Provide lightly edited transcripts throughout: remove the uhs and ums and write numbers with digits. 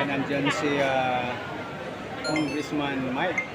nandyan si Congressman Mike.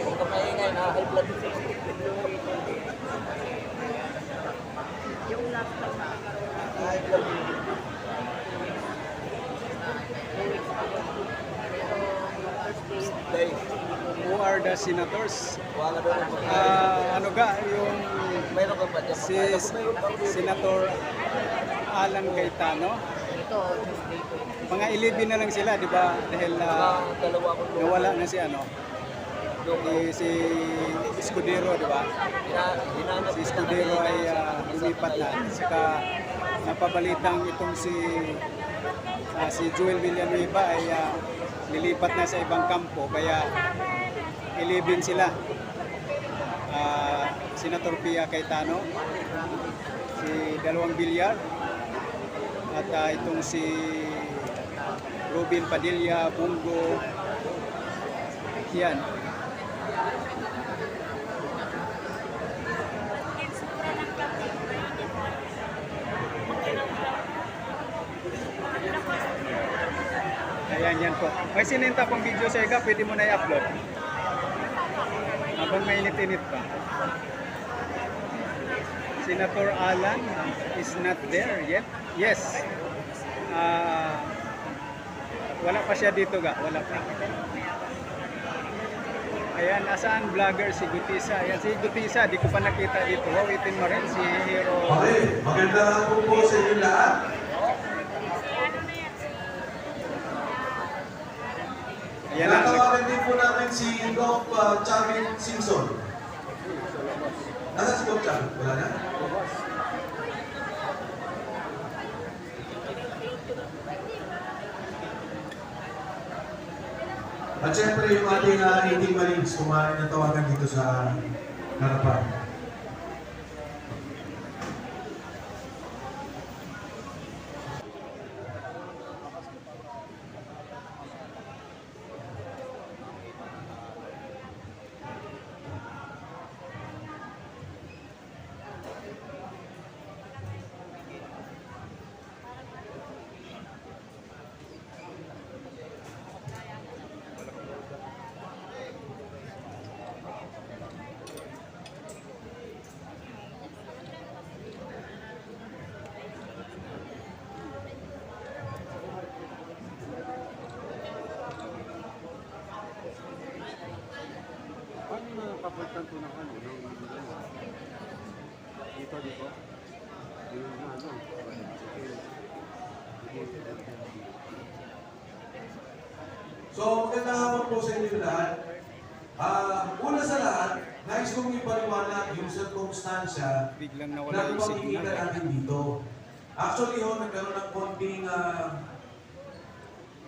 Huwag ka maingay na high blood. Yung laptop na high blood. Who are the senators? Wala doon. Ano ga yung Mayroon ka ba dyan? si Senator Alan Cayetano? Ito, Tuesday ko. Mga 11 na lang sila, di ba? Dahil Dalawa ko doon. nawala na si si Escudero, di ba? Si Escudero ay lumipat na. Saka napabalitang itong si Joel Villanueva ay lilipat na sa ibang kampo, kaya 11 sila. Senator Pia Cayetano, si Dalawang Villar, at itong si Robin Padilla, Bungo, yan. Ayan, yan po. May sininta pang video sa iga, pwede mo na i-upload. Habang mainit-init pa. Senator Alan is not there yet. Yes. Wala pa siya dito ga. Wala pa. Ayan, asaan vlogger si Gutisa? Ayan, si Gutisa, di ko pa nakita dito. Wawitin mo rin si Hero. Okay, magandang hapon po sa inyo lahat. Ayan na. Natawagan din po namin si Doc Chamin Simpson. Nasaan si Doc Chamin? Wala na? At syempre yung ating 18 Marines, kumain ng tawagan dito sa harapan. Paano na papuntan to ng ano? Dito, dito? Yung ano? So, magandang hapon po sa inyo lahat. Una sa lahat, nais kong ipaliwanag yung circumstansya Biglang na nawala yung makikita signal. natin dito. Actually, nagkaroon ng konting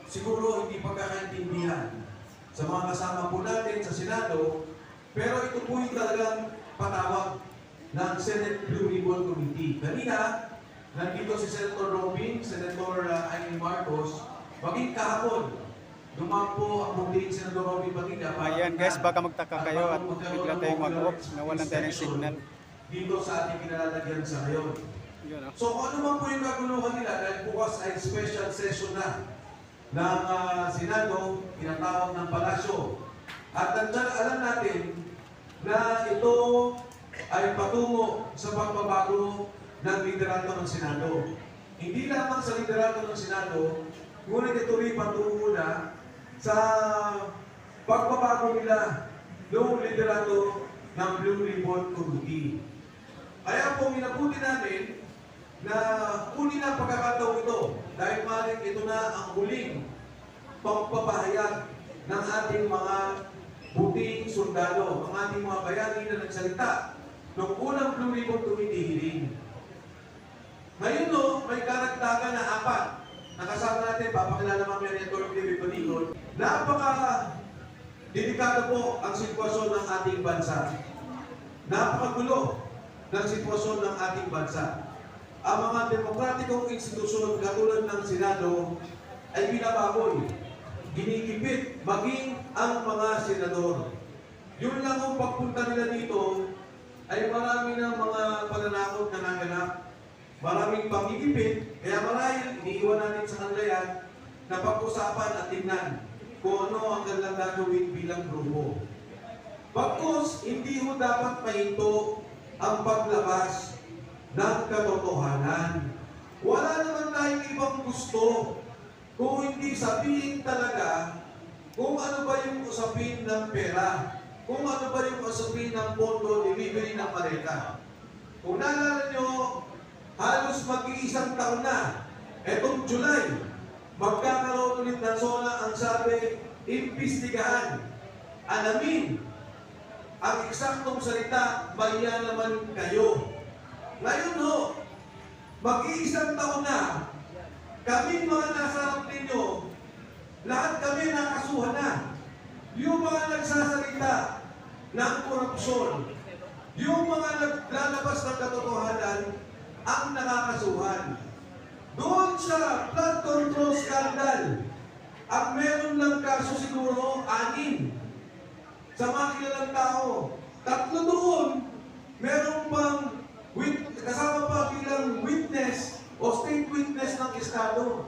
siguro hindi pagkakaintindihan sa mga kasama po natin sa Senado, pero ito po yung talagang patawag ng Senate Blue Ribbon Committee. Kanina, nandito si Senator Robin, Senator Amy Marcos, maging kahapon, dumang po ang muling Senator Robin Padilla. Ayan guys, baka magtaka kayo at bigla tayong mag-off. Nawalan tayo ng signal. Dito sa ating kinalalagyan sa ngayon. Yun, oh. So kung ano man po yung kaguluhan nila, dahil bukas ay special session na ng Senado, tinatawag ng Palasyo. At nandyan alam natin na ito ay patungo sa pagbabago ng liderato ng Senado. Hindi lamang sa liderato ng Senado, ngunit ito rin patungo na sa pagbabago nila noong liderato ng Blue Ribbon Committee. Kaya po minabuti namin na huli na pagkakataon ito dahil maaaring ito na ang huling pagpapahayag ng ating mga buting sundalo, ang ating mga bayani na nagsalita noong unang Blue Ribbon Committee hearing. Ngayon no, may karagdagan na 4. Nakasama natin, papakilala mamaya ni Atty. David Baligon. Delikado po ang sitwasyon ng ating bansa. Napakagulo ng sitwasyon ng ating bansa. Ang mga demokratikong institusyon katulad ng Senado ay binababoy, ginikipit, maging ang mga senador. Yun lang kung pagpunta nila dito ay marami ng mga pananakot na naganap. Maraming pagigipit, kaya marahil iniiwan natin sa kanila yan na pag-usapan at tingnan kung ano ang kanilang gagawin bilang grupo. Pagkos, hindi mo dapat mahinto ang paglabas ng katotohanan. Wala naman tayong ibang gusto kung hindi sabihin talaga kung ano ba yung usapin ng pera, kung ano ba yung usapin ng pondo delivery ng Mareka. Kung naalala nyo, halos mag-iisang taon na, etong July, magkakaroon ulit ng SONA. Ang sabi, imbestigahan, alamin, ang eksaktong salita, maya naman kayo. Ngayon ho, mag-iisang taon na, kami mga nasa harap ninyo, lahat kami nakasuhan na. Yung mga nagsasalita ng korupsyon, yung mga naglalabas ng katotohanan, ang nakakasuhan. Doon sa flood control scandal, ang meron lang kaso siguro 6 sa mga kilalang tao. 3 doon, meron pang kasama pa bilang witness o state witness ng Estado.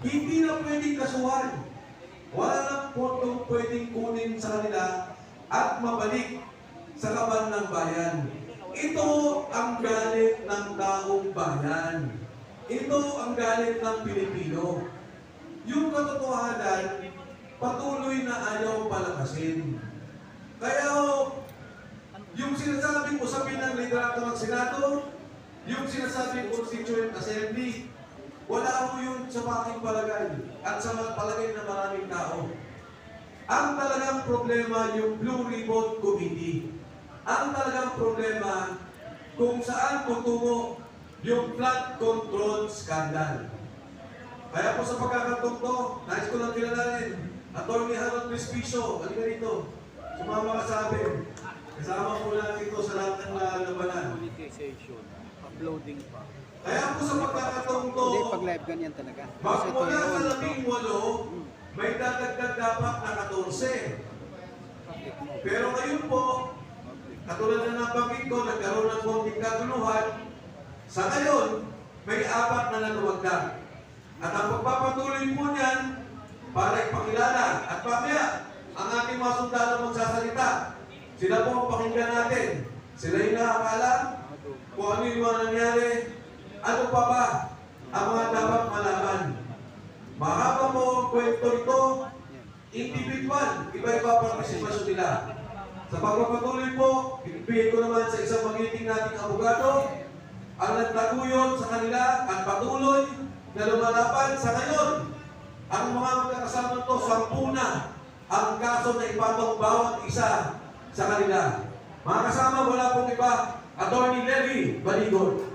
Hindi na pwedeng kasuhan. Wala nang pondong pwedeng kunin sa kanila at mabalik sa kaban ng bayan. Ito ang galit ng taong bayan. Ito ang galit ng Pilipino. Yung katotohanan, patuloy na ayaw palakasin. Kaya yung sinasabing usapin ng liderato ng Senado, yung sinasabing Constituent Assembly, wala ko yun sa aking palagay at sa palagay ng maraming tao. Ang talagang problema yung Blue Ribbon Committee. Ang talagang problema kung saan tutungo yung flood control scandal. Kaya po sa pagkakataon to, nais ko lang kilalanin, Atty. Harold Respicio, halika dito, sumama ka sa amin. Kasama po natin dito sa lahat ng labanan. Monetization, uploading pa. Kaya po sa pagkakataon to, Hindi, pag live ganyan talaga. Kasi ito magmula sa yun. 18, may dadagdag dapat na 14. Pero ngayon po, katulad na nabanggit ko, nagkaroon ng konting kaguluhan. Sa ngayon, may 4 na naluwagdag. At ang pagpapatuloy po niyan, para ipakilala at mamaya, ang ating mga sundalo magsasalita. Sila po ang pakinggan natin. Sila yung nakakaalam kung ano yung mga nangyari, ano pa ba ang mga dapat malaman. Mahaba po ang kwento ito, individual, iba-iba partisipasyon nila. Sa pagpapatuloy po, ibigay ko naman sa isang magiting nating abogado ang nagtaguyod sa kanila at patuloy na lumalaban sa ngayon. Ang mga magkakasama to, 10 na ang kaso na ipatong bawat isa sa kanila. Mga kasama, wala pong iba, Atty. Levi Baligon.